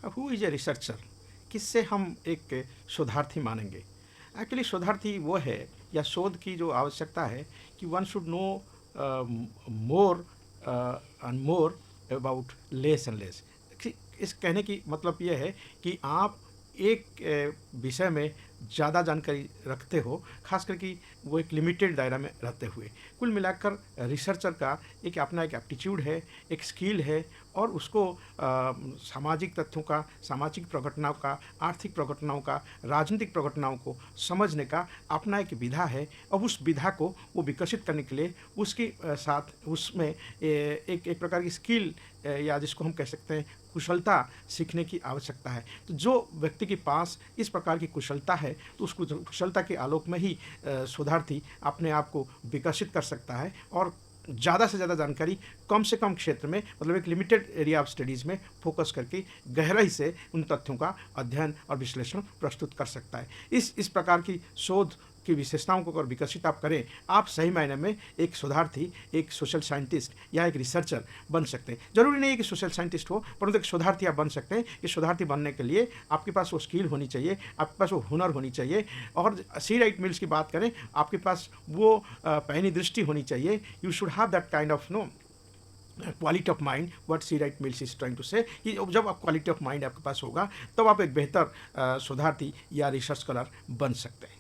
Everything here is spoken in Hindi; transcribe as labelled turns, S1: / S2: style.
S1: हु इज़ ए रिसर्चर, किससे हम एक शोधार्थी मानेंगे? एक्चुअली शोधार्थी वो है, या शोध की जो आवश्यकता है कि one should know more and more about less and less. इस कहने की मतलब ये है कि आप एक विषय में ज़्यादा जानकारी रखते हो, खास करके वो एक लिमिटेड दायरा में रहते हुए। कुल मिलाकर रिसर्चर का एक अपना एक एप्टीट्यूड है, एक स्किल है, और उसको सामाजिक तथ्यों का, सामाजिक प्रघटनाओं का, आर्थिक प्रघटनाओं का, राजनीतिक प्रघटनाओं को समझने का अपना एक विधा है। और उस विधा को वो विकसित करने के लिए उसके साथ उसमें एक एक प्रकार की स्किल, या जिसको हम कह सकते हैं कुशलता, सीखने की आवश्यकता है। तो जो व्यक्ति के पास इस प्रकार की कुशलता है, तो उस कुशलता के आलोक में ही शोधार्थी अपने आप को विकसित कर सकता है, और ज़्यादा से ज़्यादा जानकारी कम से कम क्षेत्र में, मतलब एक लिमिटेड एरिया ऑफ स्टडीज़ में फोकस करके गहराई से उन तथ्यों का अध्ययन और विश्लेषण प्रस्तुत कर सकता है। इस प्रकार की शोध की विशेषताओं को अगर विकसित आप करें, आप सही मायने में एक शोधार्थी, एक सोशल साइंटिस्ट या एक रिसर्चर बन सकते हैं। जरूरी नहीं है कि सोशल साइंटिस्ट हो, परंतु एक शोधार्थी आप बन सकते हैं। ये शोधार्थी बनने के लिए आपके पास वो स्किल होनी चाहिए, आपके पास वो हुनर होनी चाहिए। और सी राइट मिल्स की बात करें, आपके पास वो पैनी दृष्टि होनी चाहिए। You should have that kind of no quality of mind, what C Wright Mills is trying to say, कि जब आप क्वालिटी ऑफ माइंड आपके पास होगा, तब आप एक बेहतर शोधार्थी या रिसर्च स्कॉलर बन सकते हैं।